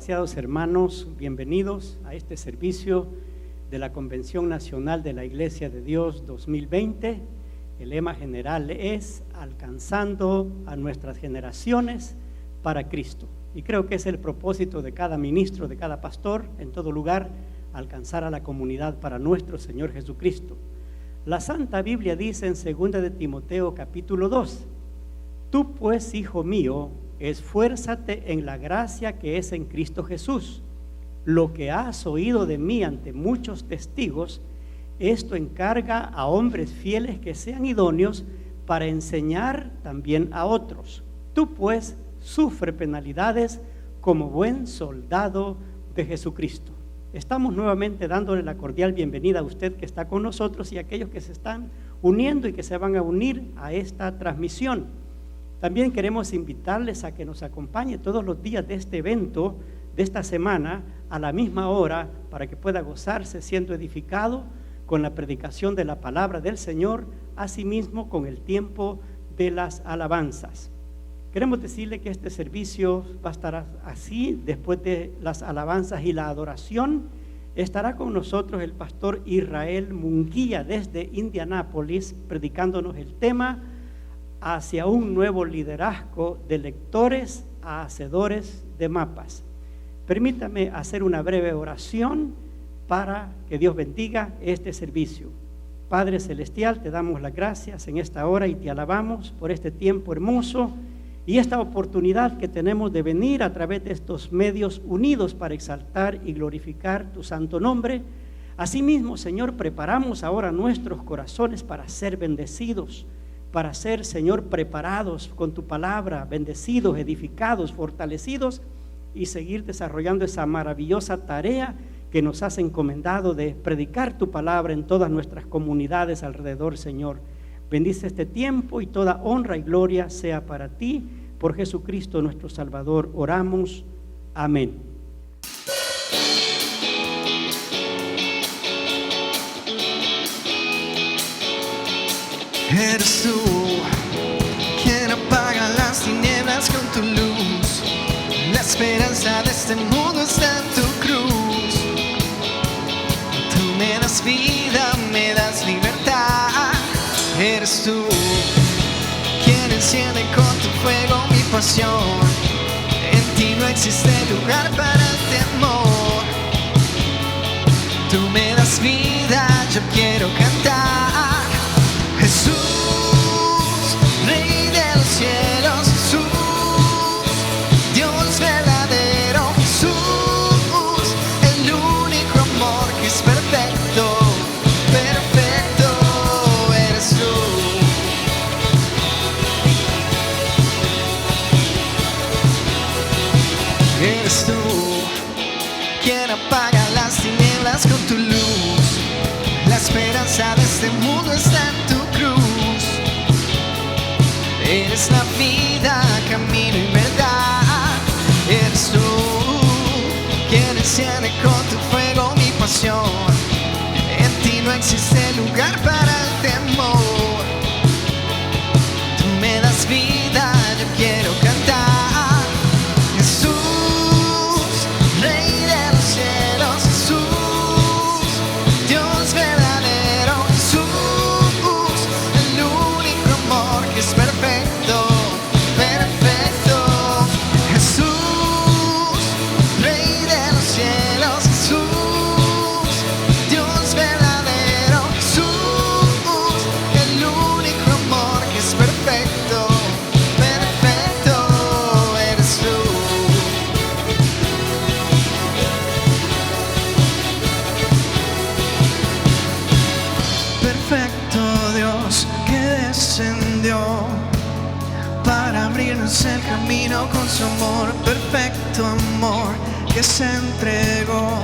apreciados hermanos, bienvenidos a este servicio de la Convención Nacional de la Iglesia de Dios 2020. El lema general es alcanzando a nuestras generaciones para Cristo. Y creo que es el propósito de cada ministro, de cada pastor, en todo lugar, alcanzar a la comunidad para nuestro Señor Jesucristo. La Santa Biblia dice en 2 de Timoteo capítulo 2, tú pues, hijo mío, esfuérzate en la gracia que es en Cristo Jesús. Lo que has oído de mí ante muchos testigos, esto encarga a hombres fieles que sean idóneos para enseñar también a otros. Tú pues sufre penalidades como buen soldado de Jesucristo. Estamos nuevamente dándole la cordial bienvenida a usted que está con nosotros y a aquellos que se están uniendo y que se van a unir a esta transmisión. También queremos invitarles a que nos acompañe todos los días de este evento, de esta semana, a la misma hora, para que pueda gozarse siendo edificado con la predicación de la palabra del Señor, asimismo con el tiempo de las alabanzas. Queremos decirle que este servicio va a estar así, después de las alabanzas y la adoración. Estará con nosotros el pastor Israel Munguía desde Indianápolis, predicándonos el tema hacia un nuevo liderazgo de lectores a hacedores de mapas. Permítame hacer una breve oración para que Dios bendiga este servicio. Padre Celestial, te damos las gracias en esta hora y te alabamos por este tiempo hermoso y esta oportunidad que tenemos de venir a través de estos medios unidos para exaltar y glorificar tu santo nombre. Asimismo, Señor, preparamos ahora nuestros corazones para ser bendecidos, para ser, Señor, preparados con tu palabra, bendecidos, edificados, fortalecidos y seguir desarrollando esa maravillosa tarea que nos has encomendado de predicar tu palabra en todas nuestras comunidades alrededor, Señor. Bendice este tiempo y toda honra y gloria sea para ti, por Jesucristo nuestro Salvador. Oramos. Amén. Eres tú quien apaga las tinieblas con tu luz. La esperanza de este mundo está en tu cruz. Tú me das vida, me das libertad. Eres tú quien enciende con tu fuego mi pasión. En ti no existe lugar para el temor. Tú me das vida, yo quiero cantar. Jesús, Rey de los cielos, Jesús, Dios verdadero, Jesús, el único amor que es perfecto, perfecto eres tú. Eres tú quien apaga las tinieblas con tu luz. La esperanza de este mundo está en tu cruz. Eres la vida, camino y verdad. Eres tú quien enciende con tu fuego mi pasión. En ti no existe lugar para el temor. Tú me das vida, yo quiero cantar. Jesús, Rey de los cielos, Jesús, Dios verdadero, Jesús, el único amor que es perfecto, perfecto. Jesús, Rey de los cielos, Jesús, Dios verdadero, Jesús, el único amor que es perfecto, perfecto eres tú. Perfecto Dios que descendió para abrirnos el camino con su amor. Perfecto amor que se entregó.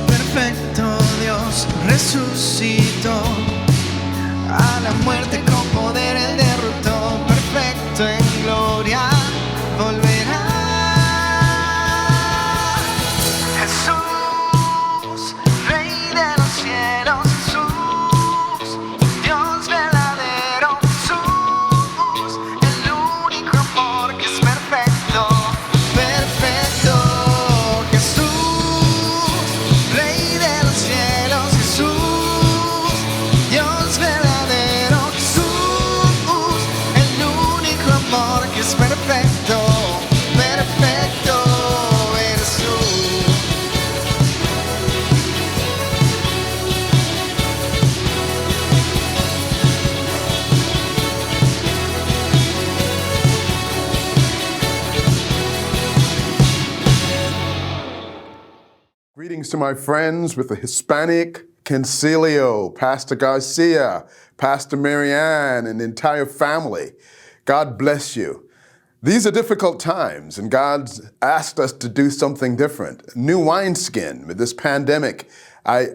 Perfecto Dios resucitó. A la muerte con poder él derrotó. Perfecto en gloria volverá. Jesús, Rey de los cielos, Jesús, Dios verdadero, Jesús, el único amor que es perfecto. Greetings to my friends with the Hispanic Concilio, Pastor Garcia, Pastor Marianne, and the entire family. God bless you. These are difficult times, and God's asked us to do something different. New wineskin with this pandemic. I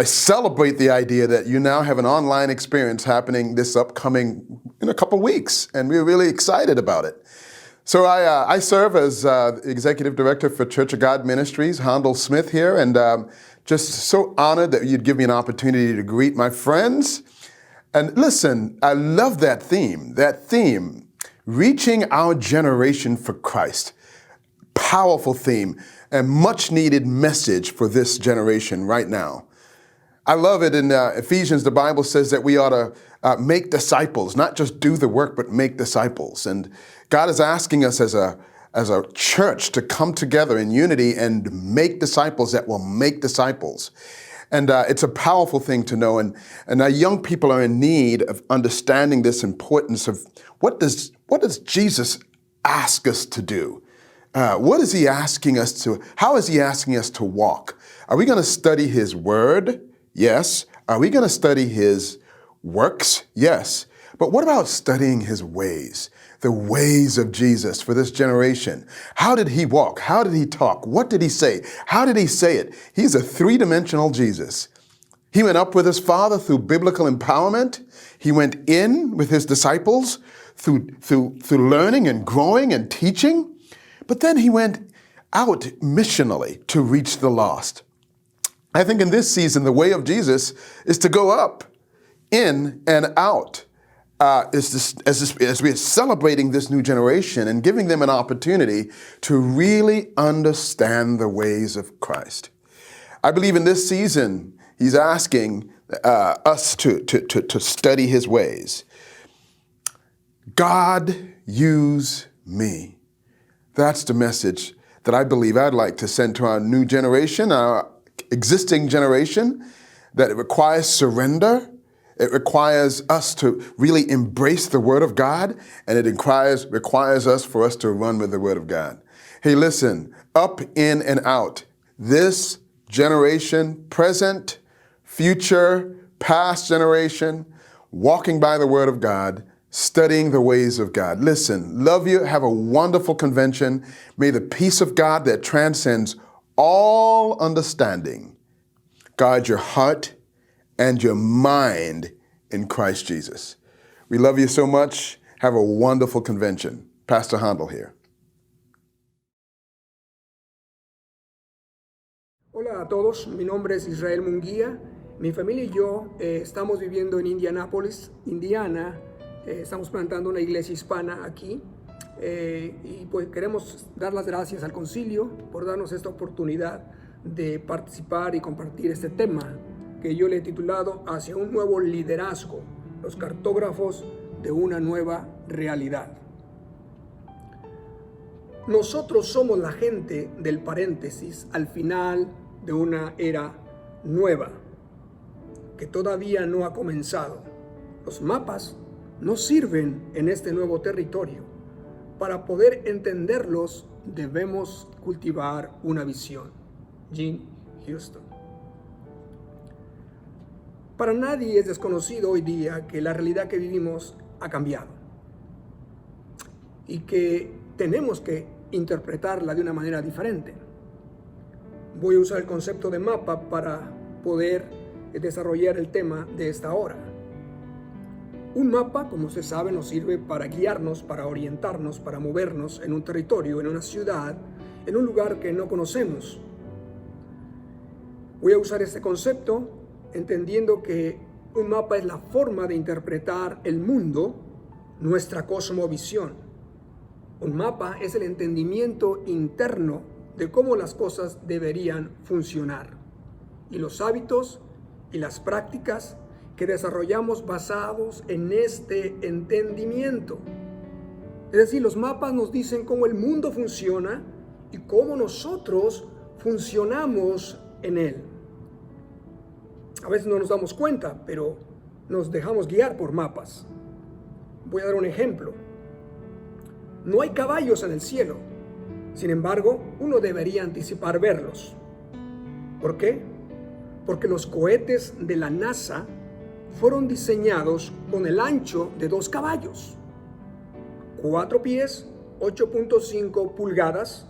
celebrate the idea that you now have an online experience happening this upcoming in a couple weeks, and we're really excited about it. So I serve as Executive Director for Church of God Ministries, Handel Smith here, and just so honored that you'd give me an opportunity to greet my friends. And listen, I love that theme, reaching our generation for Christ. Powerful theme and much needed message for this generation right now. I love it in Ephesians, the Bible says that we ought to make disciples, not just do the work, but make disciples. And God is asking us as a church to come together in unity and make disciples that will make disciples. And it's a powerful thing to know. And our young people are in need of understanding this importance of what does Jesus ask us to do? What is he asking us to, how is he asking us to walk? Are we going to study his word? Yes. Are we going to study his works? Yes. But what about studying his ways? The ways of Jesus for this generation. How did he walk? How did he talk? What did he say? How did he say it? He's a three-dimensional Jesus. He went up with his Father through biblical empowerment. He went in with his disciples through learning and growing and teaching. But then he went out missionally to reach the lost. I think in this season, the way of Jesus is to go up, in and out. As we're celebrating this new generation and giving them an opportunity to really understand the ways of Christ. I believe in this season, he's asking us to study his ways. God, use me. That's the message that I believe I'd like to send to our new generation, our existing generation, that it requires surrender. It requires us to really embrace the Word of God, and it requires us for us to run with the Word of God. Hey, listen, up, in, and out. This generation, present, future, past generation, walking by the Word of God, studying the ways of God. Listen, love you. Have a wonderful convention. May the peace of God that transcends all understanding guard your heart and your mind in Christ Jesus. We love you so much. Have a wonderful convention. Pastor Handel here. Hola a todos, mi nombre es Israel Munguía. Mi familia y yo estamos viviendo en Indianápolis, Indiana. Estamos plantando una iglesia hispana aquí. Y pues queremos dar las gracias al concilio por darnos esta oportunidad de participar y compartir este tema que yo le he titulado Hacia un nuevo liderazgo, los cartógrafos de una nueva realidad. Nosotros somos la gente del paréntesis al final de una era nueva, que todavía no ha comenzado. Los mapas nos sirven en este nuevo territorio. Para poder entenderlos, debemos cultivar una visión. Jean Houston. Para nadie es desconocido hoy día que la realidad que vivimos ha cambiado y que tenemos que interpretarla de una manera diferente. Voy a usar el concepto de mapa para poder desarrollar el tema de esta hora. Un mapa, como usted sabe, nos sirve para guiarnos, para orientarnos, para movernos en un territorio, en una ciudad, en un lugar que no conocemos. Voy a usar este concepto entendiendo que un mapa es la forma de interpretar el mundo, nuestra cosmovisión. Un mapa es el entendimiento interno de cómo las cosas deberían funcionar y los hábitos y las prácticas que desarrollamos basados en este entendimiento. Es decir, los mapas nos dicen cómo el mundo funciona y cómo nosotros funcionamos en él. A veces no nos damos cuenta, pero nos dejamos guiar por mapas. Voy a dar un ejemplo. No hay caballos en el cielo. Sin embargo, uno debería anticipar verlos. ¿Por qué? Porque los cohetes de la NASA fueron diseñados con el ancho de 2 caballos, 4 pies, 8.5 pulgadas,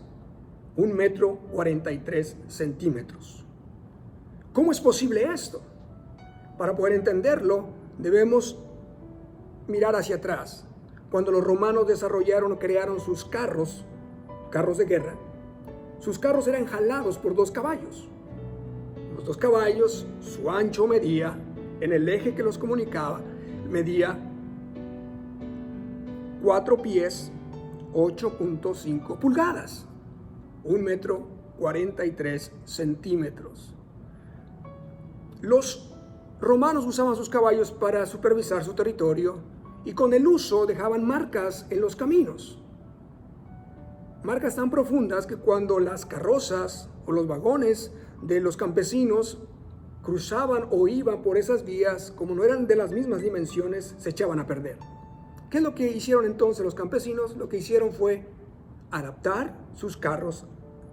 1 metro 43 centímetros. ¿Cómo es posible esto? Para poder entenderlo, debemos mirar hacia atrás. Cuando los romanos crearon sus carros de guerra, sus carros eran jalados por 2 caballos. Los 2 caballos, su ancho medía, en el eje que los comunicaba, medía 4 pies, 8.5 pulgadas, 1 metro 43 centímetros. Los romanos usaban sus caballos para supervisar su territorio y con el uso dejaban marcas en los caminos. Marcas tan profundas que cuando las carrozas o los vagones de los campesinos cruzaban o iban por esas vías, como no eran de las mismas dimensiones, se echaban a perder. ¿Qué es lo que hicieron entonces los campesinos? Lo que hicieron fue adaptar sus carros,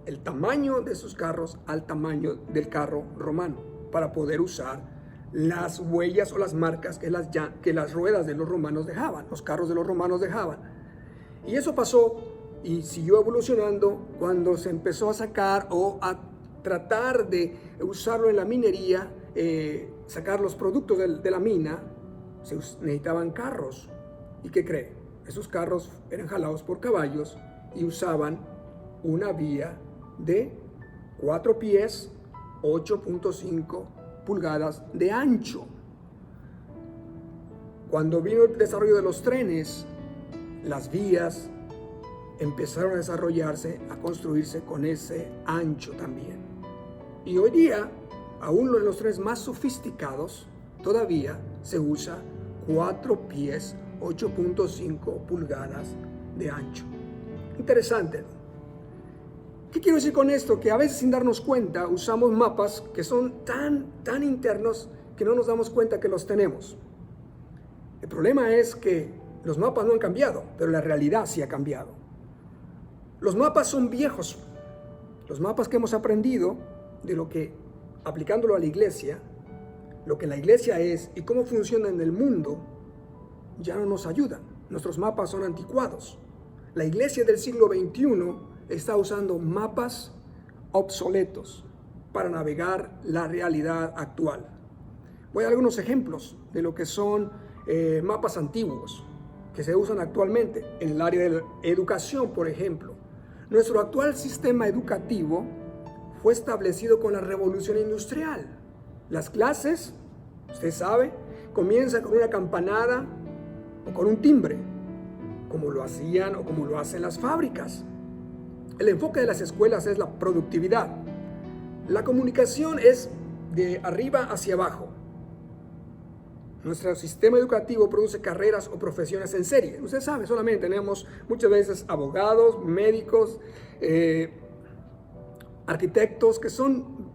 el tamaño de sus carros al tamaño del carro romano, para poder usar las huellas o las marcas que las ruedas de los romanos dejaban, los carros de los romanos dejaban. Y eso pasó y siguió evolucionando cuando se empezó a sacar o a tratar de usarlo en la minería, sacar los productos de la mina. Se necesitaban carros. ¿Y qué cree? Esos carros eran jalados por caballos y usaban una vía de 4 pies, 8.5 pulgadas de ancho. Cuando vino el desarrollo de los trenes, las vías empezaron a desarrollarse, a construirse con ese ancho también. Y hoy día, aún en los trenes más sofisticados, todavía se usa 4 pies, 8.5 pulgadas de ancho. Interesante, ¿no? ¿Qué quiero decir con esto? Que a veces sin darnos cuenta usamos mapas que son tan internos que no nos damos cuenta que los tenemos. El problema es que los mapas no han cambiado, pero la realidad sí ha cambiado. Los mapas son viejos. Los mapas que hemos aprendido de lo que, aplicándolo a la iglesia, lo que la iglesia es y cómo funciona en el mundo, ya no nos ayudan. Nuestros mapas son anticuados. La iglesia del siglo XXI está usando mapas obsoletos para navegar la realidad actual. Voy a dar algunos ejemplos de lo que son mapas antiguos que se usan actualmente en el área de la educación, por ejemplo. Nuestro actual sistema educativo fue establecido con la revolución industrial. Las clases, usted sabe, comienzan con una campanada o con un timbre, como lo hacían o como lo hacen las fábricas. El enfoque de las escuelas es la productividad. La comunicación es de arriba hacia abajo. Nuestro sistema educativo produce carreras o profesiones en serie. Usted sabe, solamente tenemos muchas veces abogados, médicos, arquitectos, que son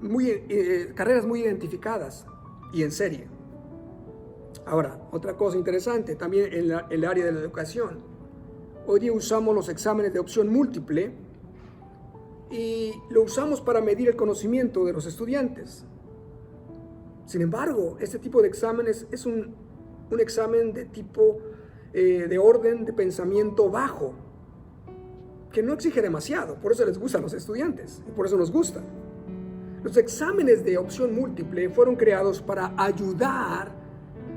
carreras muy identificadas y en serie. Ahora, otra cosa interesante también en el área de la educación. Hoy día usamos los exámenes de opción múltiple y lo usamos para medir el conocimiento de los estudiantes. Sin embargo, este tipo de exámenes es un examen de tipo de orden de pensamiento bajo, que no exige demasiado, por eso les gustan los estudiantes y por eso nos gustan. Los exámenes de opción múltiple fueron creados para ayudar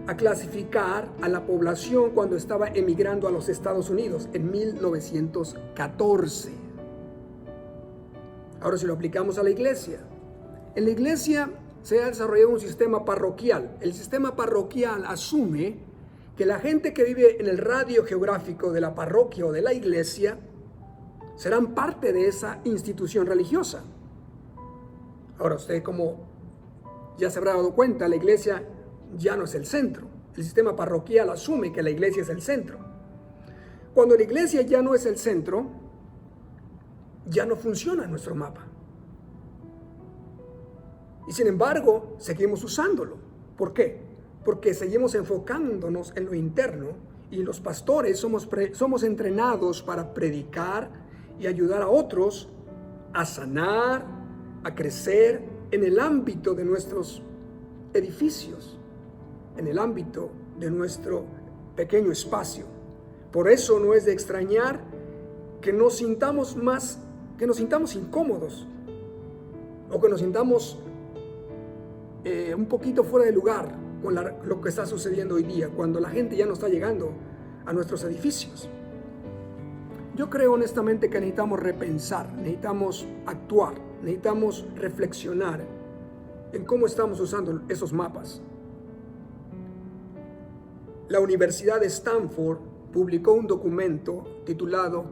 a clasificar a la población cuando estaba emigrando a los Estados Unidos en 1914. Ahora, si lo aplicamos a la iglesia, en la iglesia se ha desarrollado un sistema parroquial. El sistema parroquial asume que la gente que vive en el radio geográfico de la parroquia o de la iglesia serán parte de esa institución religiosa. Ahora, usted, como ya se habrá dado cuenta, la iglesia ya no es el centro. El sistema parroquial asume que la iglesia es el centro. Cuando la iglesia ya no es el centro, ya no funciona nuestro mapa. Y sin embargo, seguimos usándolo. ¿Por qué? Porque seguimos enfocándonos en lo interno y los pastores somos entrenados para predicar y ayudar a otros a sanar, a crecer en el ámbito de nuestros edificios, en el ámbito de nuestro pequeño espacio. Por eso no es de extrañar que nos sintamos incómodos o que nos sintamos un poquito fuera de lugar con lo que está sucediendo hoy día, cuando la gente ya no está llegando a nuestros edificios. Yo creo honestamente que necesitamos repensar, necesitamos actuar, necesitamos reflexionar en cómo estamos usando esos mapas. La Universidad de Stanford publicó un documento titulado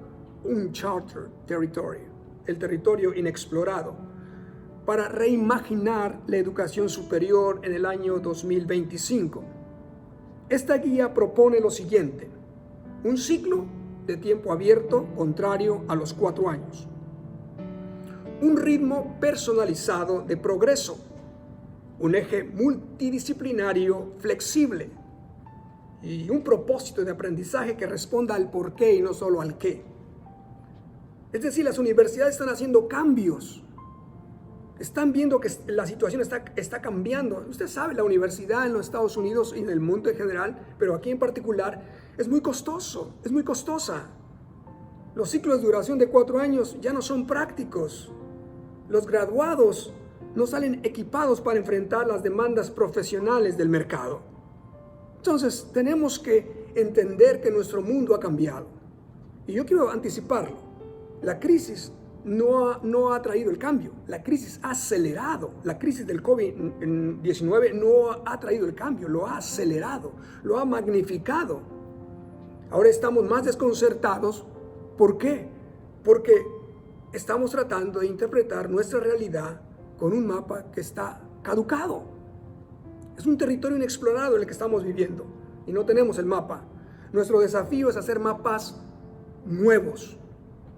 Uncharted Territory, el territorio inexplorado, para reimaginar la educación superior en el año 2025. Esta guía propone lo siguiente: un ciclo de tiempo abierto contrario a los 4 años, un ritmo personalizado de progreso, un eje multidisciplinario flexible y un propósito de aprendizaje que responda al por qué y no solo al qué. Es decir, las universidades están haciendo cambios. Están viendo que la situación está cambiando. Usted sabe, la universidad en los Estados Unidos y en el mundo en general, pero aquí en particular, es muy costosa. Los ciclos de duración de 4 años ya no son prácticos. Los graduados no salen equipados para enfrentar las demandas profesionales del mercado. Entonces, tenemos que entender que nuestro mundo ha cambiado. Y yo quiero anticiparlo. La crisis no ha traído el cambio. La crisis ha acelerado. La crisis del COVID-19 no ha traído el cambio, lo ha acelerado, lo ha magnificado. Ahora estamos más desconcertados. ¿Por qué? Porque estamos tratando de interpretar nuestra realidad con un mapa que está caducado. Es un territorio inexplorado el que estamos viviendo y no tenemos el mapa. Nuestro desafío es hacer mapas nuevos.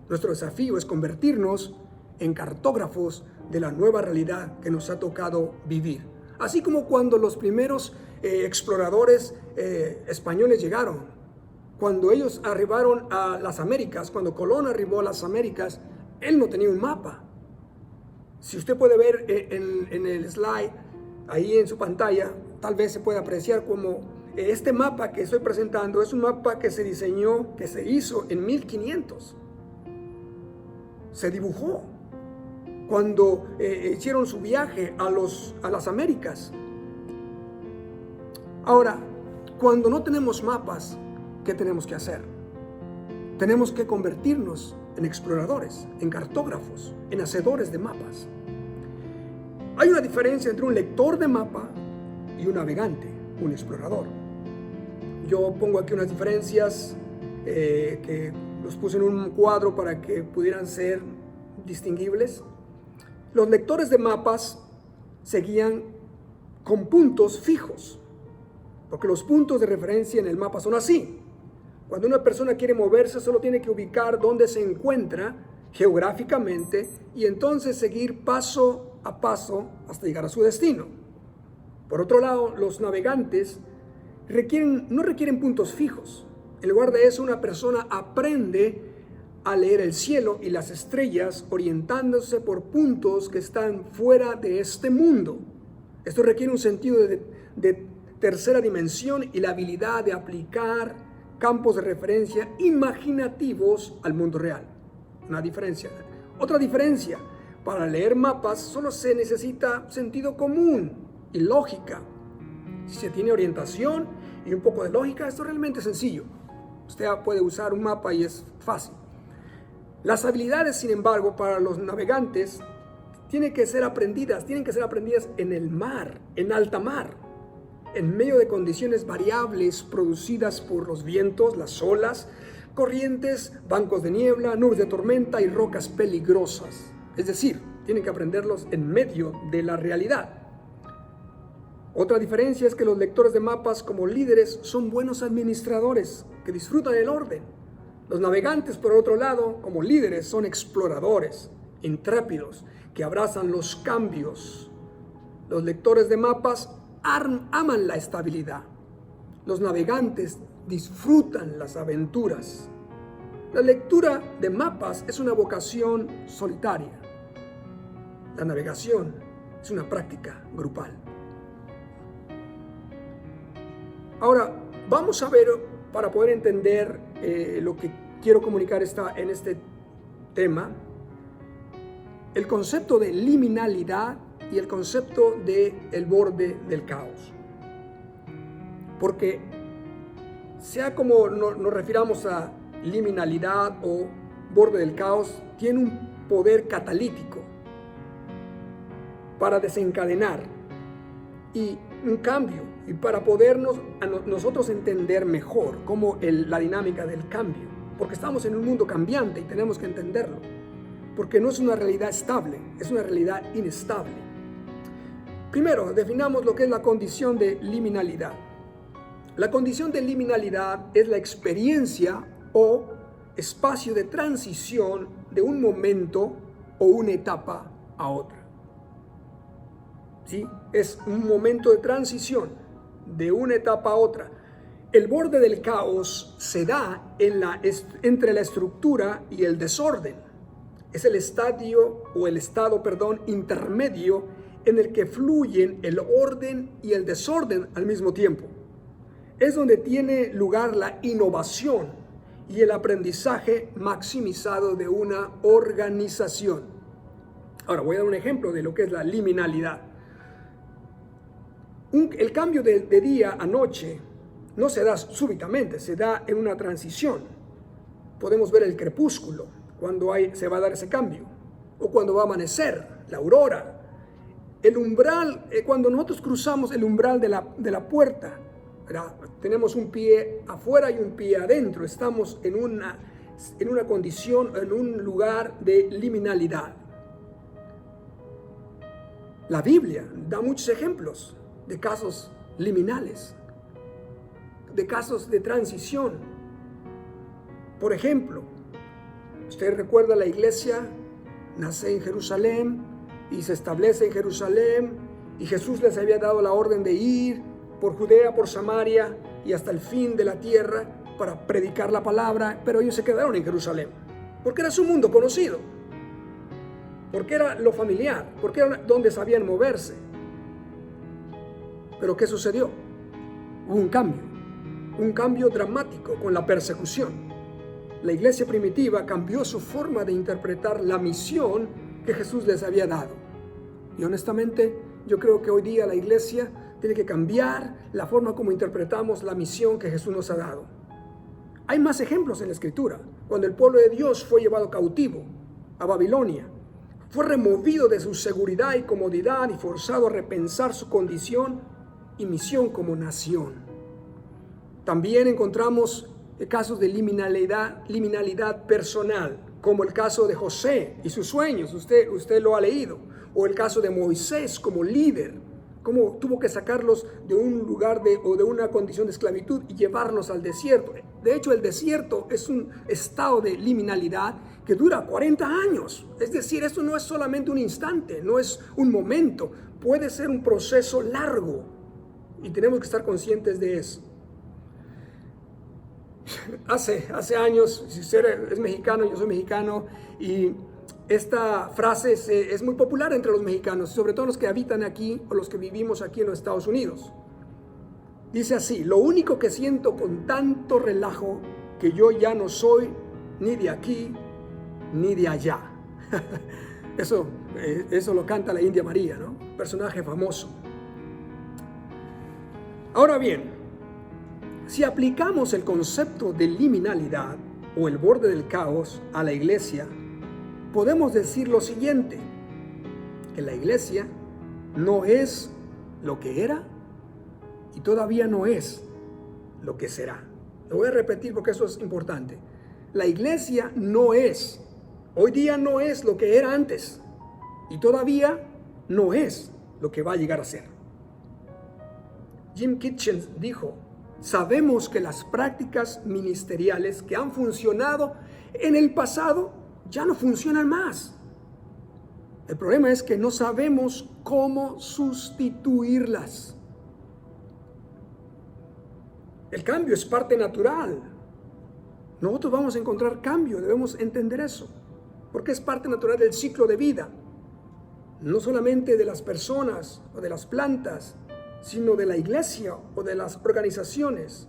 Nuestro desafío es convertirnos en cartógrafos de la nueva realidad que nos ha tocado vivir. Así como cuando los primeros exploradores españoles llegaron, cuando ellos arribaron a las Américas, cuando Colón arribó a las Américas, él no tenía un mapa. Si usted puede ver en el slide, ahí en su pantalla, tal vez se puede apreciar como este mapa que estoy presentando es un mapa que se diseñó, que se hizo en 1500. Se dibujó cuando hicieron su viaje a las Américas. Ahora, cuando no tenemos mapas, ¿qué tenemos que hacer? Tenemos que convertirnos en exploradores, en cartógrafos, en hacedores de mapas. Hay una diferencia entre un lector de mapa y un navegante, un explorador. Yo pongo aquí unas diferencias que los puse en un cuadro para que pudieran ser distinguibles. Los lectores de mapas se guían con puntos fijos, porque los puntos de referencia en el mapa son así. Cuando una persona quiere moverse, solo tiene que ubicar dónde se encuentra geográficamente y entonces seguir paso a paso hasta llegar a su destino. Por otro lado, los navegantes no requieren puntos fijos. En lugar de eso, una persona aprende a leer el cielo y las estrellas orientándose por puntos que están fuera de este mundo. Esto requiere un sentido de tercera dimensión y la habilidad de aplicar campos de referencia imaginativos al mundo real. Una diferencia. Otra diferencia, para leer mapas solo se necesita sentido común y lógica. Si se tiene orientación y un poco de lógica, esto es realmente sencillo. Usted puede usar un mapa y es fácil. Las habilidades, sin embargo, para los navegantes tienen que ser aprendidas en el mar, en alta mar, en medio de condiciones variables producidas por los vientos, las olas, corrientes, bancos de niebla, nubes de tormenta y rocas peligrosas. Es decir, tienen que aprenderlos en medio de la realidad. Otra diferencia es que los lectores de mapas como líderes son buenos administradores que disfrutan del orden. Los navegantes, por otro lado, como líderes, son exploradores, intrépidos, que abrazan los cambios. Los lectores de mapas aman la estabilidad. Los navegantes disfrutan las aventuras. La lectura de mapas es una vocación solitaria. La navegación es una práctica grupal. Ahora, vamos a ver, para poder entender lo que quiero comunicar en este tema, el concepto de liminalidad y el concepto de el borde del caos. Porque sea como nos refiramos a liminalidad o borde del caos, tiene un poder catalítico para desencadenar y un cambio, y para podernos nosotros entender mejor cómo la dinámica del cambio, porque estamos en un mundo cambiante y tenemos que entenderlo, porque no es una realidad estable, es una realidad inestable. Primero, definamos lo que es la condición de liminalidad. La condición de liminalidad es la experiencia o espacio de transición de un momento o una etapa a otra. ¿Sí? Es un momento de transición de una etapa a otra. El borde del caos se da entre la estructura y el desorden. Es el estado intermedio en el que fluyen el orden y el desorden al mismo tiempo. Es donde tiene lugar la innovación y el aprendizaje maximizado de una organización. Ahora voy a dar un ejemplo de lo que es la liminalidad. El cambio de día a noche no se da súbitamente, se da en una transición. Podemos ver el crepúsculo, cuando se va a dar ese cambio, o cuando va a amanecer, la aurora. El umbral, cuando nosotros cruzamos el umbral de la puerta, ¿verdad? Tenemos un pie afuera y un pie adentro, estamos en una condición, en un lugar de liminalidad. La Biblia da muchos ejemplos de casos liminales, de casos de transición. Por ejemplo, usted recuerda, la iglesia nace en Jerusalén y se establece en Jerusalén, y Jesús les había dado la orden de ir por Judea, por Samaria y hasta el fin de la tierra para predicar la palabra, pero ellos se quedaron en Jerusalén, porque era su mundo conocido, porque era lo familiar, porque era donde sabían moverse. Pero ¿qué sucedió? Hubo un cambio dramático con la persecución. La iglesia primitiva cambió su forma de interpretar la misión que Jesús les había dado. Y honestamente, yo creo que hoy día la iglesia tiene que cambiar la forma como interpretamos la misión que Jesús nos ha dado. Hay más ejemplos en la Escritura. Cuando el pueblo de Dios fue llevado cautivo a Babilonia, fue removido de su seguridad y comodidad y forzado a repensar su condición y misión como nación. También encontramos casos de liminalidad personal, como el caso de José y sus sueños, usted lo ha leído, o el caso de Moisés como líder, cómo tuvo que sacarlos de un lugar o de una condición de esclavitud y llevarlos al desierto. De hecho, el desierto es un estado de liminalidad que dura 40 años. Es decir, esto no es solamente un instante, no es un momento, puede ser un proceso largo y tenemos que estar conscientes de eso. Hace años, si usted es mexicano, yo soy mexicano, y esta frase es muy popular entre los mexicanos, sobre todo los que habitan aquí o los que vivimos aquí en los Estados Unidos. Dice así: lo único que siento con tanto relajo, que yo ya no soy ni de aquí ni de allá. Eso lo canta la India María, ¿no? Personaje famoso. Ahora bien, si aplicamos el concepto de liminalidad o el borde del caos a la iglesia, podemos decir lo siguiente: que la iglesia no es lo que era y todavía no es lo que será. Lo voy a repetir porque eso es importante. La iglesia hoy día no es lo que era antes y todavía no es lo que va a llegar a ser. Jim Kitchen dijo: sabemos que las prácticas ministeriales que han funcionado en el pasado ya no funcionan más. El problema es que no sabemos cómo sustituirlas. El cambio es parte natural. Nosotros vamos a encontrar cambio, debemos entender eso, porque es parte natural del ciclo de vida. no solamente de las personas o de las plantas, sino de la iglesia o de las organizaciones.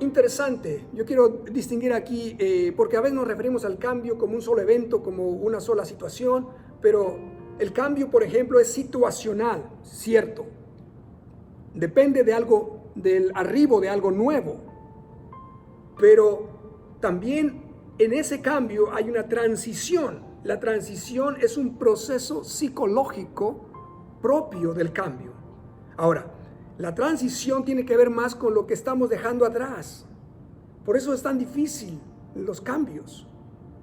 Interesante, yo quiero distinguir aquí, porque a veces nos referimos al cambio como un solo evento, como una sola situación, pero el cambio, por ejemplo, es situacional, cierto. Depende de algo, del arribo de algo nuevo, pero también en ese cambio hay una transición. La transición es un proceso psicológico propio del cambio. Ahora, la transición tiene que ver más con lo que estamos dejando atrás. Por eso es tan difícil los cambios,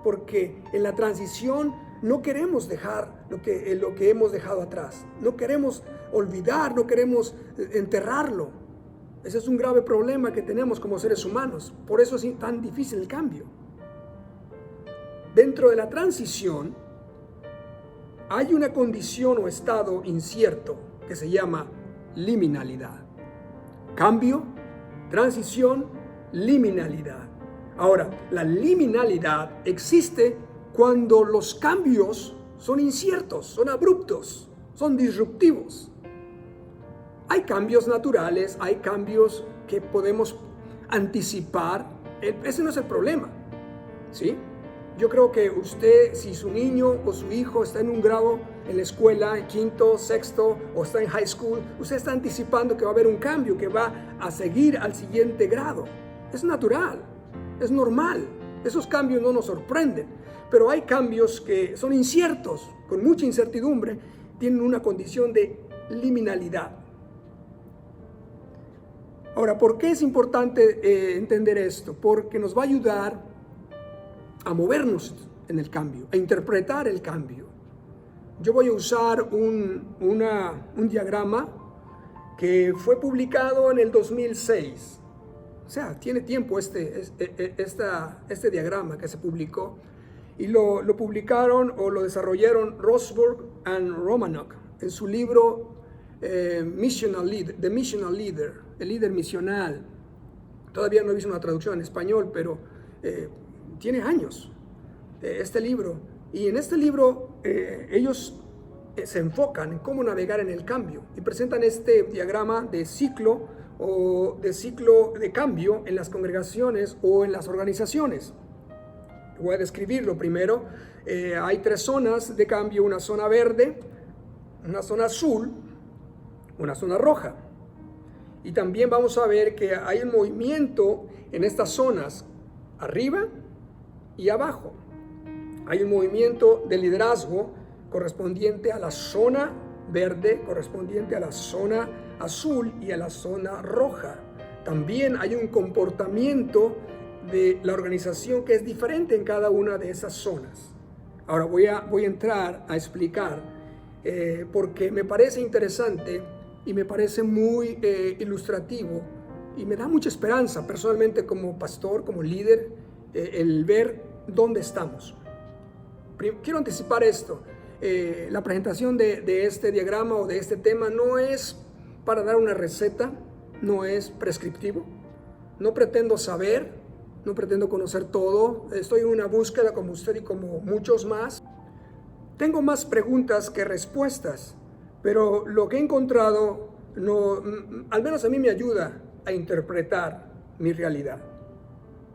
porque en la transición no queremos dejar lo que hemos dejado atrás. No queremos olvidar, no queremos enterrarlo. Ese es un grave problema que tenemos como seres humanos. Por eso es tan difícil el cambio. Dentro de la transición hay una condición o estado incierto que se llama liminalidad. Cambio, transición, liminalidad. Ahora, la liminalidad existe cuando los cambios son inciertos, son abruptos, son disruptivos. Hay cambios naturales, hay cambios que podemos anticipar. Ese no es el problema, ¿sí? Yo creo que usted, si su niño o su hijo está en un grado en la escuela, en quinto, sexto, o está en high school, usted está anticipando que va a haber un cambio, que va a seguir al siguiente grado. Es natural, es normal. Esos cambios no nos sorprenden, pero hay cambios que son inciertos, con mucha incertidumbre, tienen una condición de liminalidad. Ahora, ¿por qué es importante entender esto? Porque nos va a ayudar a movernos en el cambio, a interpretar el cambio. Yo voy a usar un diagrama que fue publicado en el 2006. O sea, tiene tiempo este diagrama que se publicó. Y lo publicaron o lo desarrollaron Rosberg and Romanuk en su libro The Missional Leader, el líder misional. Todavía no he visto una traducción en español, pero tiene años este libro. Y en este libro ellos se enfocan en cómo navegar en el cambio y presentan este diagrama de ciclo de cambio en las congregaciones o en las organizaciones. Voy a describirlo primero. Hay 3 zonas de cambio: una zona verde, una zona azul, una zona roja. Y también vamos a ver que hay un movimiento en estas zonas, arriba y abajo. Hay un movimiento de liderazgo correspondiente a la zona verde, correspondiente a la zona azul y a la zona roja. También hay un comportamiento de la organización que es diferente en cada una de esas zonas. Ahora voy a entrar a explicar porque me parece interesante y me parece muy ilustrativo y me da mucha esperanza personalmente como pastor, como líder, el ver dónde estamos. Quiero anticipar esto. La presentación de este diagrama o de este tema no es para dar una receta, no es prescriptivo. No pretendo saber, no pretendo conocer todo. Estoy en una búsqueda como usted y como muchos más. Tengo más preguntas que respuestas, pero lo que he encontrado al menos a mí me ayuda a interpretar mi realidad.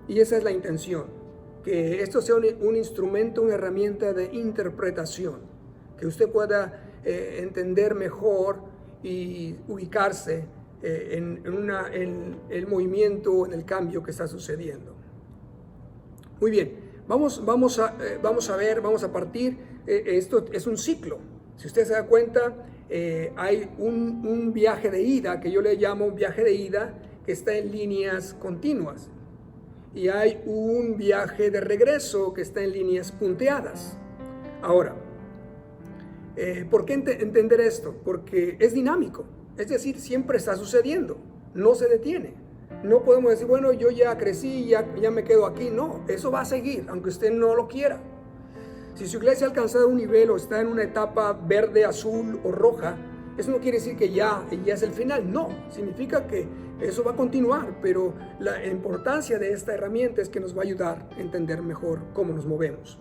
Y esa es la intención, que esto sea un instrumento, una herramienta de interpretación, que usted pueda entender mejor y ubicarse en el movimiento, en el cambio que está sucediendo. Muy bien, vamos a partir. Esto es un ciclo. Si usted se da cuenta, hay un viaje de ida, que yo le llamo viaje de ida, que está en líneas continuas. Y hay un viaje de regreso que está en líneas punteadas. Ahora, ¿por qué entender esto? Porque es dinámico, es decir, siempre está sucediendo, no se detiene. No podemos decir, bueno, yo ya crecí, ya me quedo aquí. No, eso va a seguir, aunque usted no lo quiera. Si su iglesia ha alcanzado un nivel o está en una etapa verde, azul o roja, eso no quiere decir que ya es el final. No, significa que eso va a continuar, pero la importancia de esta herramienta es que nos va a ayudar a entender mejor cómo nos movemos.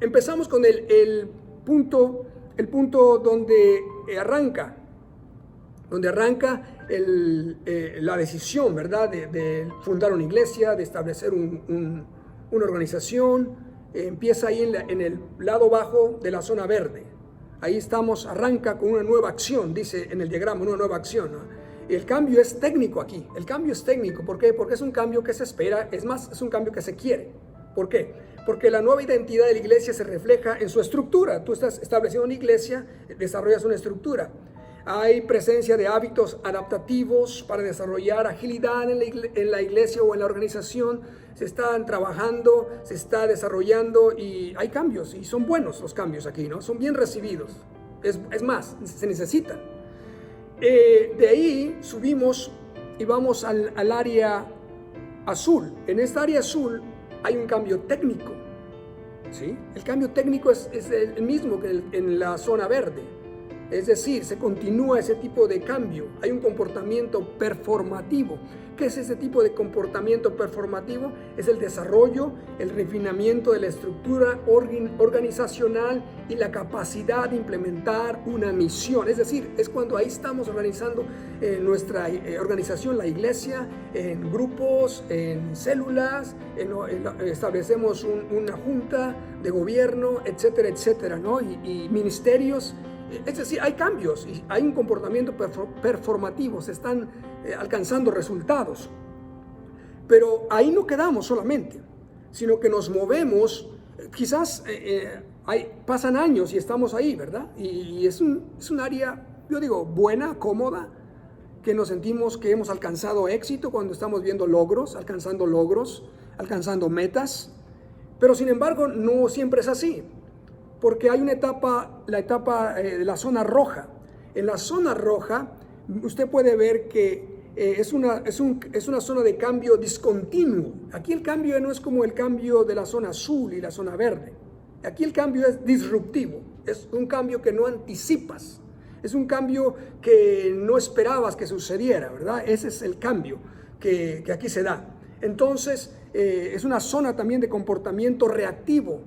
empezamos con el punto donde arranca la decisión, ¿verdad? De fundar una iglesia, de establecer una organización. Empieza ahí en el lado bajo de la zona verde. Ahí arranca con una nueva acción, dice en el diagrama, una nueva acción, ¿no? El cambio es técnico aquí, el cambio es técnico. ¿Por qué? Porque es un cambio que se espera, es más, es un cambio que se quiere. ¿Por qué? Porque la nueva identidad de la iglesia se refleja en su estructura. Tú estás estableciendo una iglesia, desarrollas una estructura. Hay presencia de hábitos adaptativos para desarrollar agilidad en la iglesia o en la organización. Se están trabajando, se está desarrollando y hay cambios. Y son buenos los cambios aquí, ¿no? Son bien recibidos. Es más, se necesitan. De ahí subimos y vamos al área azul. En esta área azul hay un cambio técnico, ¿sí? El cambio técnico es el mismo que en la zona verde. Es decir, se continúa ese tipo de cambio. Hay un comportamiento performativo. ¿Qué es ese tipo de comportamiento performativo? Es el desarrollo, el refinamiento de la estructura organizacional y la capacidad de implementar una misión. Es decir, es cuando ahí estamos organizando nuestra organización, la iglesia, en grupos, en células, establecemos una junta de gobierno, etcétera, etcétera, ¿no? Y ministerios. Es decir, hay cambios y hay un comportamiento performativo, se están alcanzando resultados. Pero ahí no quedamos solamente, sino que nos movemos, quizás pasan años y estamos ahí, ¿verdad? Y es un área, yo digo, buena, cómoda, que nos sentimos que hemos alcanzado éxito cuando estamos viendo alcanzando metas. Pero sin embargo, no siempre es así. Porque hay una etapa, la etapa de la zona roja. En la zona roja, usted puede ver que es una zona de cambio discontinuo. Aquí el cambio no es como el cambio de la zona azul y la zona verde. Aquí el cambio es disruptivo. Es un cambio que no anticipas. Es un cambio que no esperabas que sucediera, ¿verdad? Ese es el cambio que aquí se da. Entonces, es una zona también de comportamiento reactivo.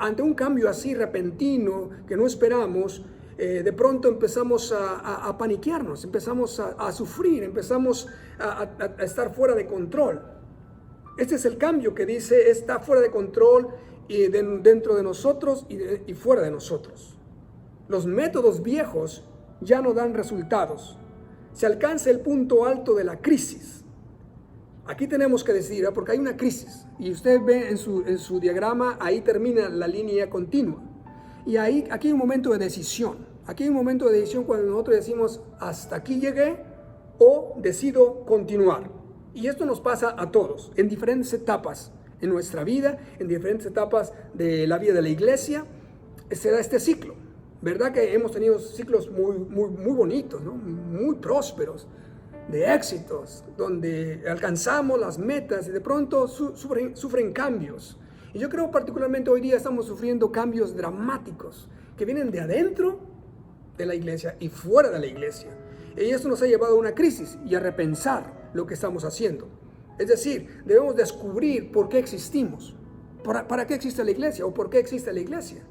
Ante un cambio así repentino que no esperamos, de pronto empezamos a paniquearnos, empezamos a sufrir, empezamos a estar fuera de control. Este es el cambio que dice, está fuera de control dentro de nosotros y fuera de nosotros. Los métodos viejos ya no dan resultados. Se alcanza el punto alto de la crisis. Aquí tenemos que decidir, porque hay una crisis. Y usted ve en su diagrama, ahí termina la línea continua. Y aquí hay un momento de decisión. Aquí hay un momento de decisión cuando nosotros decimos, hasta aquí llegué o decido continuar. Y esto nos pasa a todos, en diferentes etapas en nuestra vida, en diferentes etapas de la vida de la iglesia. Se da este ciclo. ¿Verdad que hemos tenido ciclos muy bonitos, ¿no? Muy prósperos, de éxitos, donde alcanzamos las metas y de pronto sufren cambios. Y yo creo particularmente hoy día estamos sufriendo cambios dramáticos que vienen de adentro de la iglesia y fuera de la iglesia. Y esto nos ha llevado a una crisis y a repensar lo que estamos haciendo. Es decir, debemos descubrir por qué existimos, para qué existe la iglesia o por qué existe la iglesia.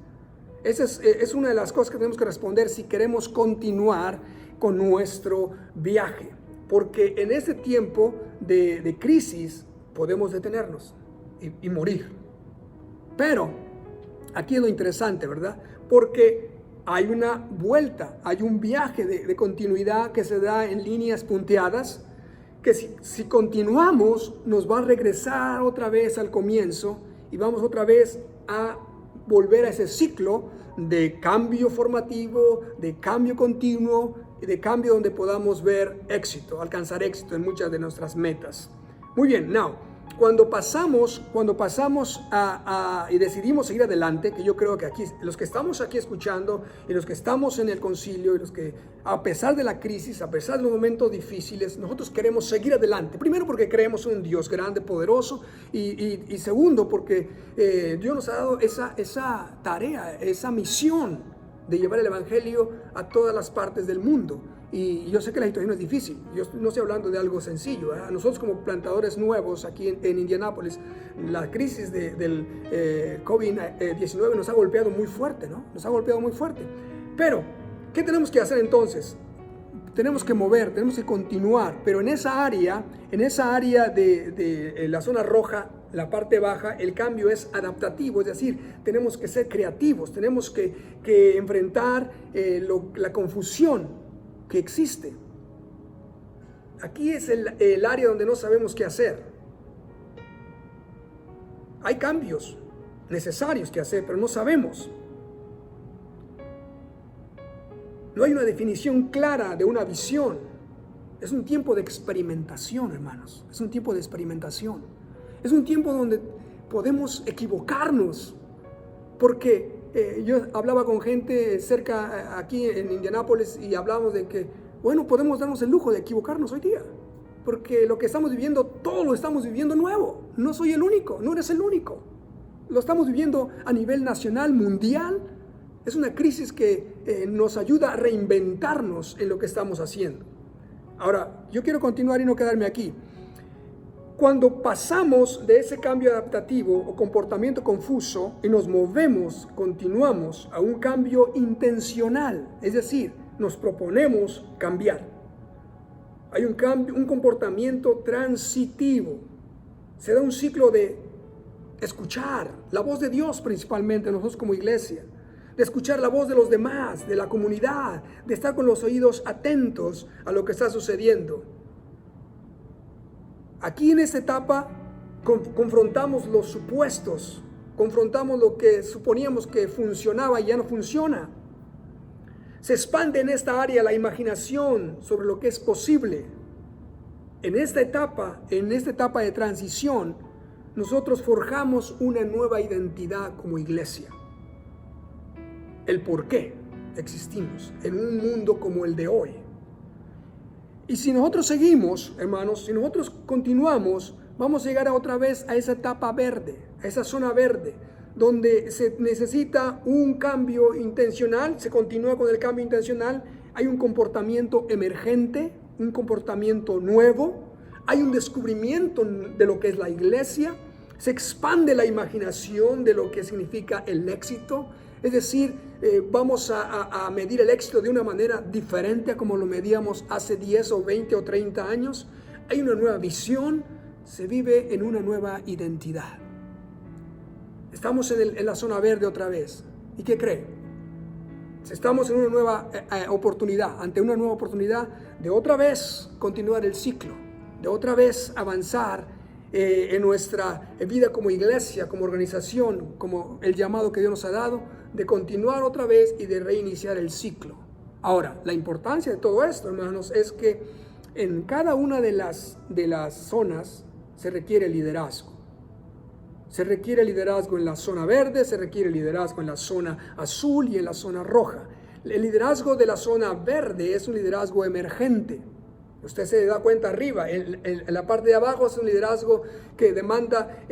Esa es una de las cosas que tenemos que responder si queremos continuar con nuestro viaje. Porque en ese tiempo de crisis podemos detenernos y morir. Pero aquí es lo interesante, ¿verdad? Porque hay una vuelta, hay un viaje de continuidad que se da en líneas punteadas, que si continuamos nos va a regresar otra vez al comienzo y vamos otra vez a volver a ese ciclo de cambio formativo, de cambio continuo, de cambio donde podamos ver éxito, alcanzar éxito en muchas de nuestras metas. Muy bien, cuando pasamos y decidimos seguir adelante, que yo creo que aquí, los que estamos aquí escuchando y los que estamos en el concilio y los que a pesar de la crisis, a pesar de los momentos difíciles, nosotros queremos seguir adelante. Primero porque creemos en un Dios grande, poderoso y segundo porque Dios nos ha dado esa tarea, esa misión de llevar el evangelio a todas las partes del mundo. Y yo sé que la situación es difícil, yo no estoy hablando de algo sencillo. Nosotros como plantadores nuevos aquí en Indianápolis, la crisis del COVID-19 nos ha golpeado muy fuerte, ¿no? Nos ha golpeado muy fuerte. Pero, ¿qué tenemos que hacer entonces? Tenemos que mover, tenemos que continuar, pero en esa área de la zona roja, la parte baja, el cambio es adaptativo, es decir, tenemos que ser creativos, tenemos que enfrentar la confusión que existe. Aquí es el área donde no sabemos qué hacer. Hay cambios necesarios que hacer, pero no sabemos. No hay una definición clara de una visión. Es un tiempo de experimentación, hermanos. Es un tiempo de experimentación. Es un tiempo donde podemos equivocarnos. Porque yo hablaba con gente cerca aquí en Indianápolis y hablábamos de que, bueno, podemos darnos el lujo de equivocarnos hoy día. Porque lo que estamos viviendo, todo lo estamos viviendo nuevo. No soy el único, no eres el único. Lo estamos viviendo a nivel nacional, mundial. Es una crisis que nos ayuda a reinventarnos en lo que estamos haciendo. Ahora, yo quiero continuar y no quedarme aquí. Cuando pasamos de ese cambio adaptativo o comportamiento confuso y nos movemos, continuamos a un cambio intencional, es decir, nos proponemos cambiar. Hay un cambio, un comportamiento transitivo. Se da un ciclo de escuchar la voz de Dios, principalmente nosotros como iglesia, de escuchar la voz de los demás, de la comunidad, de estar con los oídos atentos a lo que está sucediendo. Aquí en esta etapa confrontamos los supuestos, confrontamos lo que suponíamos que funcionaba y ya no funciona. Se expande en esta área la imaginación sobre lo que es posible. En esta etapa de transición, nosotros forjamos una nueva identidad como iglesia. El por qué existimos en un mundo como el de hoy. Y si nosotros seguimos, hermanos, si nosotros continuamos, vamos a llegar otra vez a esa etapa verde, a esa zona verde, donde se necesita un cambio intencional, se continúa con el cambio intencional, hay un comportamiento emergente, un comportamiento nuevo, hay un descubrimiento de lo que es la iglesia, se expande la imaginación de lo que significa el éxito. Es decir, vamos a medir el éxito de una manera diferente a como lo medíamos hace 10 o 20 o 30 años. Hay una nueva visión, se vive en una nueva identidad. Estamos en la zona verde otra vez. ¿Y qué cree? Estamos en una nueva oportunidad, ante una nueva oportunidad de otra vez continuar el ciclo, de otra vez avanzar en nuestra vida como iglesia, como organización, como el llamado que Dios nos ha dado, de continuar otra vez y de reiniciar el ciclo. Ahora, la importancia de todo esto, hermanos, es que en cada una de las zonas se requiere liderazgo. Se requiere liderazgo en la zona verde, se requiere liderazgo en la zona azul y en la zona roja. El liderazgo de la zona verde es un liderazgo emergente. Usted se da cuenta arriba, en la parte de abajo es un liderazgo que demanda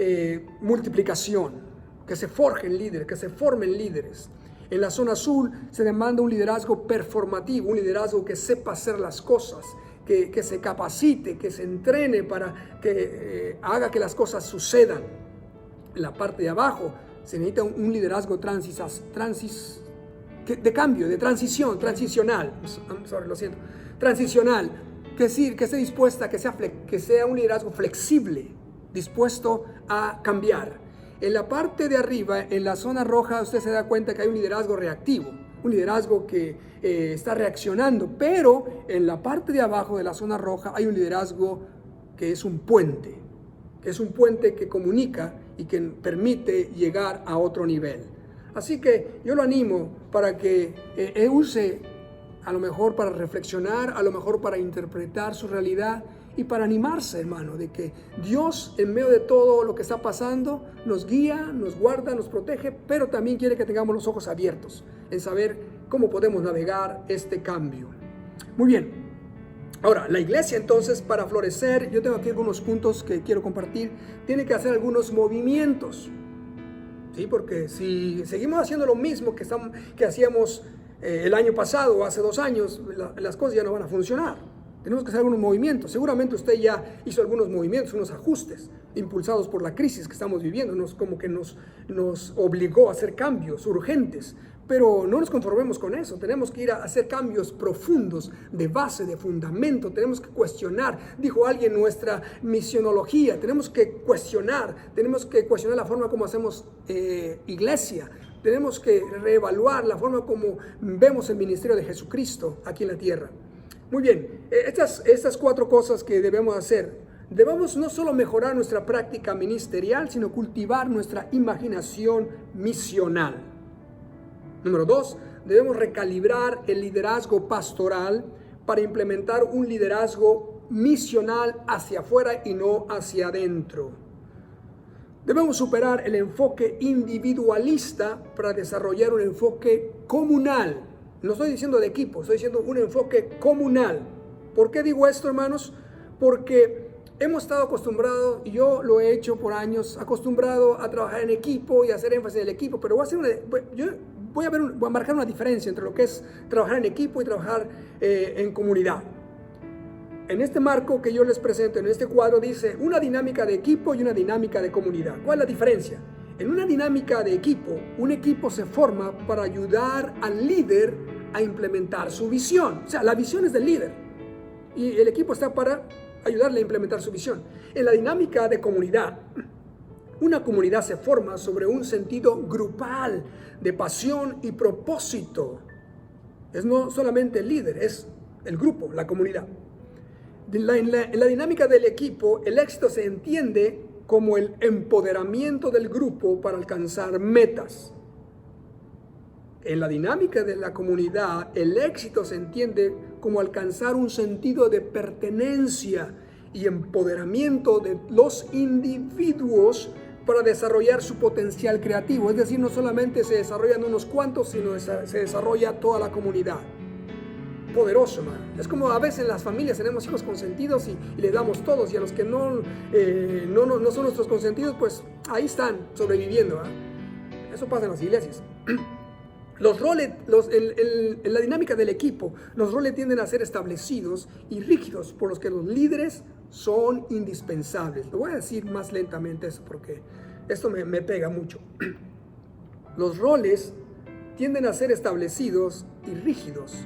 multiplicación, que se forjen líderes, que se formen líderes. En la zona azul se demanda un liderazgo performativo, un liderazgo que sepa hacer las cosas, que se capacite, que se entrene para que haga que las cosas sucedan. En la parte de abajo se necesita un liderazgo de cambio, de transición, transicional. Transicional. Que decir, que esté dispuesta, que sea un liderazgo flexible, dispuesto a cambiar. En la parte de arriba, en la zona roja, usted se da cuenta que hay un liderazgo reactivo, un liderazgo que está reaccionando, pero en la parte de abajo de la zona roja hay un liderazgo que es un puente que comunica y que permite llegar a otro nivel. Así que yo lo animo para que use, a lo mejor para reflexionar, a lo mejor para interpretar su realidad y para animarse, hermano, de que Dios en medio de todo lo que está pasando nos guía, nos guarda, nos protege, pero también quiere que tengamos los ojos abiertos en saber cómo podemos navegar este cambio. Muy bien. Ahora, la iglesia entonces, para florecer, yo tengo aquí algunos puntos que quiero compartir, tiene que hacer algunos movimientos, ¿sí? Porque si seguimos haciendo lo mismo que hacíamos el año pasado o hace 2 años, las cosas ya no van a funcionar. Tenemos que hacer algunos movimientos. Seguramente usted ya hizo algunos movimientos, unos ajustes, impulsados por la crisis que estamos viviendo. Como que nos obligó a hacer cambios urgentes. Pero no nos conformemos con eso. Tenemos que ir a hacer cambios profundos, de base, de fundamento. Tenemos que cuestionar, dijo alguien, nuestra misionología. Tenemos que cuestionar la forma como hacemos iglesia. Tenemos que reevaluar la forma como vemos el ministerio de Jesucristo aquí en la tierra. Muy bien, estas 4 cosas que debemos hacer. Debemos no solo mejorar nuestra práctica ministerial, sino cultivar nuestra imaginación misional. Número 2, debemos recalibrar el liderazgo pastoral para implementar un liderazgo misional hacia afuera y no hacia adentro. Debemos superar el enfoque individualista para desarrollar un enfoque comunal. No estoy diciendo de equipo, estoy diciendo un enfoque comunal. ¿Por qué digo esto, hermanos? Porque hemos estado acostumbrados, y yo lo he hecho por años, acostumbrado a trabajar en equipo y a hacer énfasis en el equipo, pero voy a marcar una diferencia entre lo que es trabajar en equipo y trabajar en comunidad. En este marco que yo les presento, en este cuadro, dice una dinámica de equipo y una dinámica de comunidad. ¿Cuál es la diferencia? En una dinámica de equipo, un equipo se forma para ayudar al líder a implementar su visión. O sea, la visión es del líder y el equipo está para ayudarle a implementar su visión. En la dinámica de comunidad, una comunidad se forma sobre un sentido grupal de pasión y propósito. Es no solamente el líder, es el grupo, la comunidad. En la dinámica del equipo, el éxito se entiende como el empoderamiento del grupo para alcanzar metas. En la dinámica de la comunidad, el éxito se entiende como alcanzar un sentido de pertenencia y empoderamiento de los individuos para desarrollar su potencial creativo. Es decir, no solamente se desarrollan unos cuantos, sino se desarrolla toda la comunidad. Poderoso, man. Es como a veces en las familias tenemos hijos consentidos y les damos todos, y a los que no son nuestros consentidos, pues ahí están sobreviviendo. Eso pasa en las iglesias. Los roles, en la dinámica del equipo, los roles tienden a ser establecidos y rígidos, por los que los líderes son indispensables. Lo voy a decir más lentamente eso porque esto me pega mucho. Los roles tienden a ser establecidos y rígidos,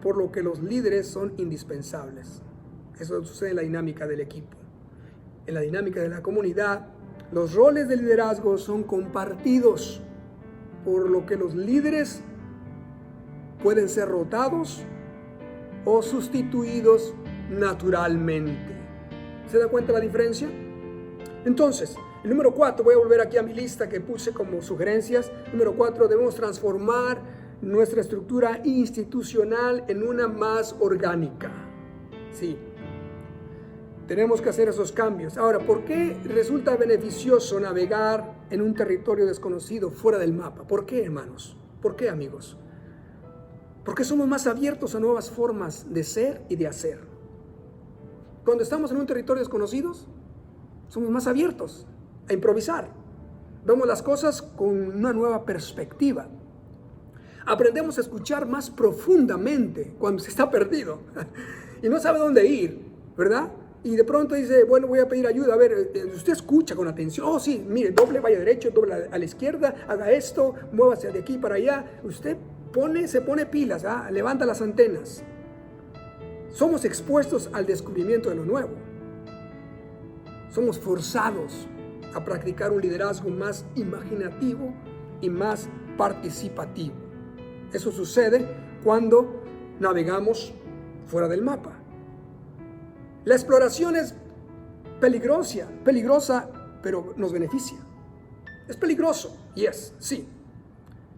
por lo que los líderes son indispensables. Eso sucede en la dinámica del equipo. En la dinámica de la comunidad, los roles de liderazgo son compartidos, por lo que los líderes pueden ser rotados o sustituidos naturalmente. ¿Se da cuenta la diferencia? Entonces, el número 4, voy a volver aquí a mi lista que puse como sugerencias. Número 4, debemos transformar nuestra estructura institucional en una más orgánica. Sí, tenemos que hacer esos cambios. Ahora, ¿por qué resulta beneficioso navegar en un territorio desconocido fuera del mapa? ¿Por qué, hermanos? ¿Por qué, amigos? Porque somos más abiertos a nuevas formas de ser y de hacer. Cuando estamos en un territorio desconocido, somos más abiertos a improvisar. Vemos las cosas con una nueva perspectiva. Aprendemos a escuchar más profundamente cuando se está perdido y no sabe dónde ir, ¿verdad? Y de pronto dice, bueno, voy a pedir ayuda. A ver, usted escucha con atención. Oh, sí, mire, doble, vaya derecho, doble a la izquierda, haga esto, muévase de aquí para allá. Usted se pone pilas, levanta las antenas. Somos expuestos al descubrimiento de lo nuevo. Somos forzados a practicar un liderazgo más imaginativo y más participativo. Eso sucede cuando navegamos fuera del mapa. La exploración es peligrosa, pero nos beneficia. Es peligroso, sí.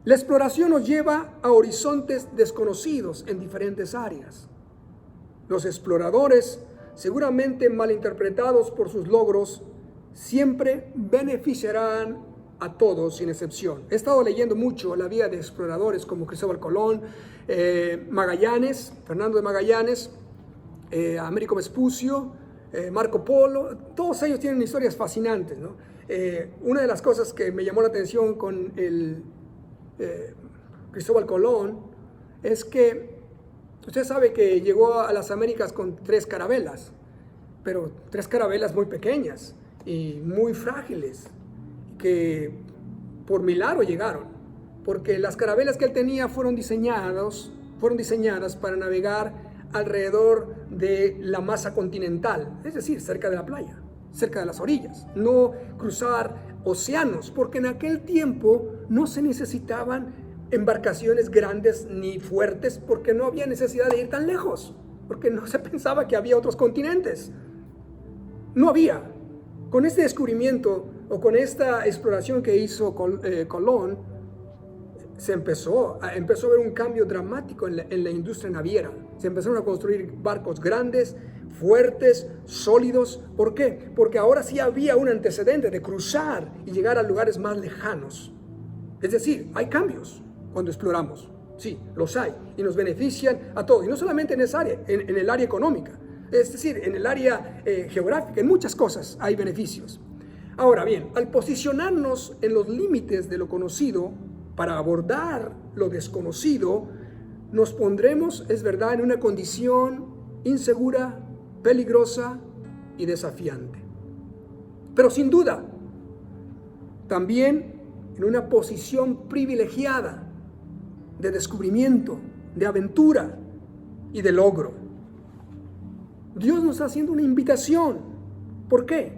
La exploración nos lleva a horizontes desconocidos en diferentes áreas. Los exploradores, seguramente malinterpretados por sus logros, siempre beneficiarán a todos sin excepción. He estado leyendo mucho la vida de exploradores como Cristóbal Colón, Magallanes, Fernando de Magallanes, Américo Vespucio, Marco Polo. Todos ellos tienen historias fascinantes, ¿no? Una de las cosas que me llamó la atención con Cristóbal Colón es que usted sabe que llegó a las Américas con 3 carabelas, pero 3 carabelas muy pequeñas y muy frágiles, que por milagro llegaron, porque las carabelas que él tenía fueron diseñadas para navegar alrededor de la masa continental, es decir, cerca de la playa, cerca de las orillas, no cruzar océanos, porque en aquel tiempo no se necesitaban embarcaciones grandes ni fuertes, porque no había necesidad de ir tan lejos, porque no se pensaba que había otros continentes. No había. Con este descubrimiento o con esta exploración que hizo Colón, se empezó a ver un cambio dramático en la industria naviera. Se empezaron a construir barcos grandes, fuertes, sólidos. ¿Por qué? Porque ahora sí había un antecedente de cruzar y llegar a lugares más lejanos. Es decir, hay cambios cuando exploramos. Sí, los hay y nos benefician a todos. Y no solamente en esa área, en el área económica. Es decir, en el área geográfica, en muchas cosas hay beneficios. Ahora bien, al posicionarnos en los límites de lo conocido para abordar lo desconocido, nos pondremos, es verdad, en una condición insegura, peligrosa y desafiante. Pero sin duda, también en una posición privilegiada de descubrimiento, de aventura y de logro. Dios nos está haciendo una invitación. ¿Por qué?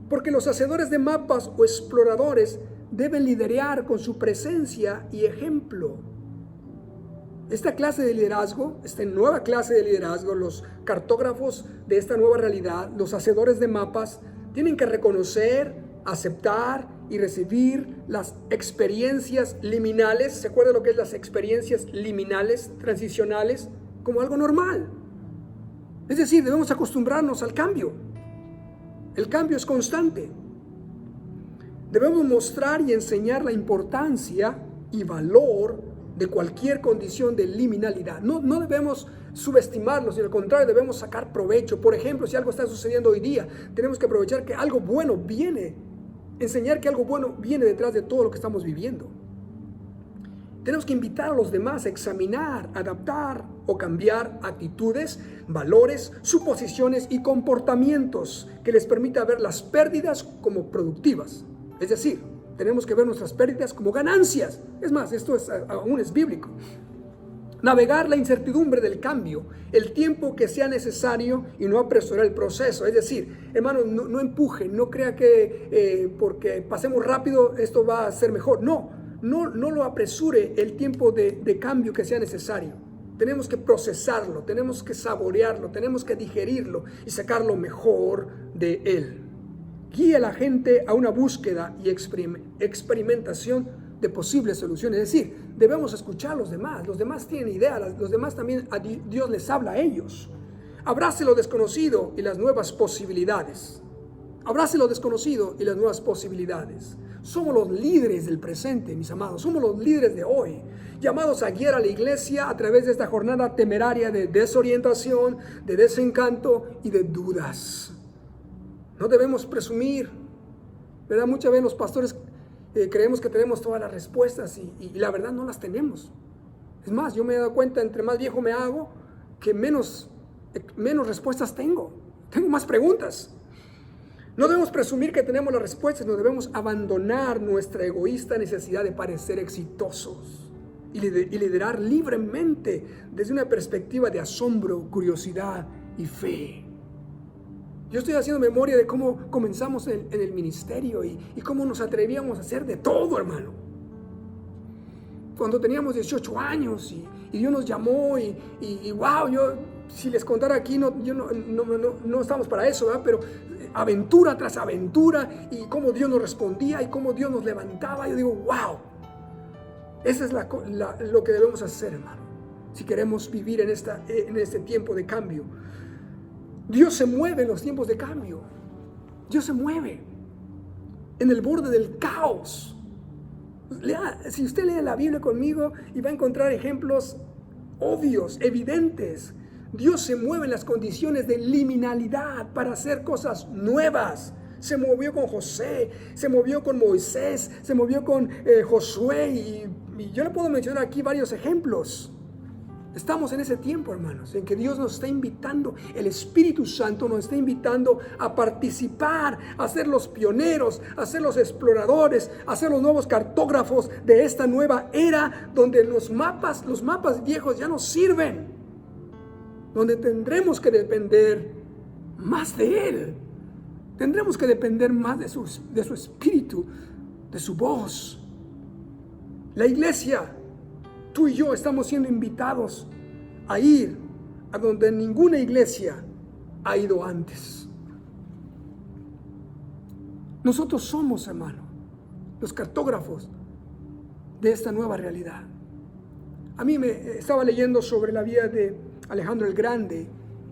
Porque los hacedores de mapas o exploradores deben liderar con su presencia y ejemplo. Esta clase de liderazgo, esta nueva clase de liderazgo, los cartógrafos de esta nueva realidad, los hacedores de mapas, tienen que reconocer, aceptar y recibir las experiencias liminales. ¿Se acuerdan lo que es las experiencias liminales, transicionales? Como algo normal. Es decir, debemos acostumbrarnos al cambio. El cambio es constante. Debemos mostrar y enseñar la importancia y valor de cualquier condición de liminalidad. No debemos subestimarlo, sino al contrario, debemos sacar provecho. Por ejemplo, si algo está sucediendo hoy día, tenemos que aprovechar que algo bueno viene, enseñar que algo bueno viene detrás de todo lo que estamos viviendo. Tenemos que invitar a los demás a examinar, adaptar o cambiar actitudes, valores, suposiciones y comportamientos que les permita ver las pérdidas como productivas. Es decir, tenemos que ver nuestras pérdidas como ganancias. Es más, esto aún es bíblico. Navegar la incertidumbre del cambio, el tiempo que sea necesario y no apresurar el proceso. Es decir, hermano, no empuje, no crea que porque pasemos rápido esto va a ser mejor. No lo apresure el tiempo de cambio que sea necesario. Tenemos que procesarlo, tenemos que saborearlo, tenemos que digerirlo y sacar lo mejor de él. Guía a la gente a una búsqueda y experimentación de posibles soluciones. Es decir, debemos escuchar a los demás tienen ideas, los demás también, a Dios les habla a ellos. Abrace lo desconocido y las nuevas posibilidades. Abrace lo desconocido y las nuevas posibilidades. Somos los líderes del presente, mis amados. Somos los líderes de hoy, llamados a guiar a la iglesia a través de esta jornada temeraria de desorientación, de desencanto y de dudas. No debemos presumir, ¿verdad? Muchas veces los pastores creemos que tenemos todas las respuestas y la verdad no las tenemos. Es más, yo me he dado cuenta, entre más viejo me hago, que menos respuestas tengo. Tengo más preguntas. No debemos presumir que tenemos las respuestas, no debemos abandonar nuestra egoísta necesidad de parecer exitosos y liderar libremente desde una perspectiva de asombro, curiosidad y fe. Yo estoy haciendo memoria de cómo comenzamos en el ministerio y cómo nos atrevíamos a hacer de todo, hermano. Cuando teníamos 18 años y Dios nos llamó y wow, yo si les contara aquí, no estamos para eso, ¿verdad? Pero aventura tras aventura y cómo Dios nos respondía y cómo Dios nos levantaba. Yo digo, wow, eso es lo que debemos hacer, hermano, si queremos vivir en este tiempo de cambio. Dios se mueve en los tiempos de cambio. Dios se mueve en el borde del caos. Si usted lee la Biblia conmigo y va a encontrar ejemplos obvios, evidentes. Dios se mueve en las condiciones de liminalidad para hacer cosas nuevas. Se movió con José, se movió con Moisés, se movió con Josué y yo le puedo mencionar aquí varios ejemplos. Estamos en ese tiempo, hermanos, en que Dios nos está invitando, el Espíritu Santo nos está invitando a participar, a ser los pioneros, a ser los exploradores, a ser los nuevos cartógrafos de esta nueva era donde los mapas viejos ya no sirven, donde tendremos que depender más de Él, tendremos que depender más de su Espíritu, de su voz. La iglesia, tú y yo estamos siendo invitados a ir a donde ninguna iglesia ha ido antes. Nosotros somos, hermano, los cartógrafos de esta nueva realidad. A mí me estaba leyendo sobre la vida de Alejandro el Grande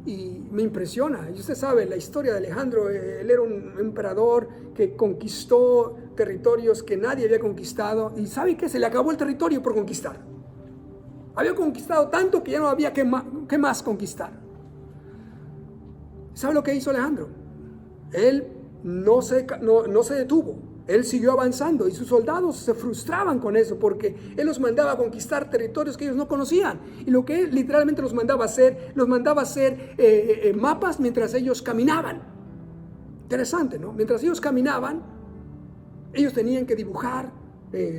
y me impresiona. Y usted sabe la historia de Alejandro. Él era un emperador que conquistó territorios que nadie había conquistado. ¿Y sabe qué? Se le acabó el territorio por conquistar. Había conquistado tanto que ya no había qué más conquistar. ¿Sabe lo que hizo Alejandro? Él no se detuvo. Él siguió avanzando y sus soldados se frustraban con eso porque él los mandaba a conquistar territorios que ellos no conocían. Y lo que él literalmente los mandaba a hacer mapas mientras ellos caminaban. Interesante, ¿no? Mientras ellos caminaban, ellos tenían que dibujar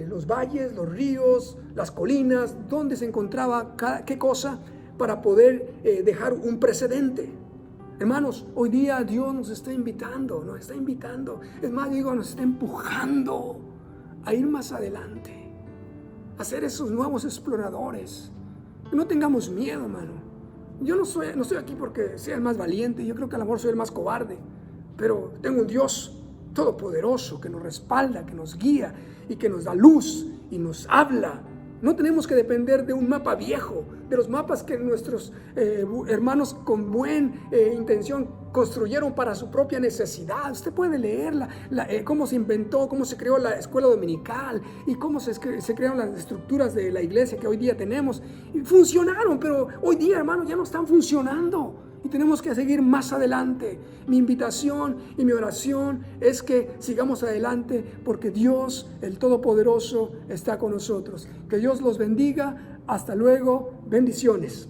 los valles, los ríos, las colinas, dónde se encontraba qué cosa para poder dejar un precedente. Hermanos, hoy día Dios nos está invitando, es más, nos está empujando a ir más adelante, a ser esos nuevos exploradores. No tengamos miedo, hermano. Yo no estoy aquí porque sea el más valiente, yo creo que a lo mejor soy el más cobarde, pero tengo un Dios todopoderoso que nos respalda, que nos guía y que nos da luz y nos habla. No tenemos que depender de un mapa viejo, de los mapas que nuestros hermanos con buena intención construyeron para su propia necesidad. Usted puede leer cómo se inventó, cómo se creó la escuela dominical y cómo se crearon las estructuras de la iglesia que hoy día tenemos. Y funcionaron, pero hoy día, hermanos, ya no están funcionando. Y tenemos que seguir más adelante. Mi invitación y mi oración es que sigamos adelante porque Dios, el Todopoderoso, está con nosotros. Que Dios los bendiga. Hasta luego. Bendiciones.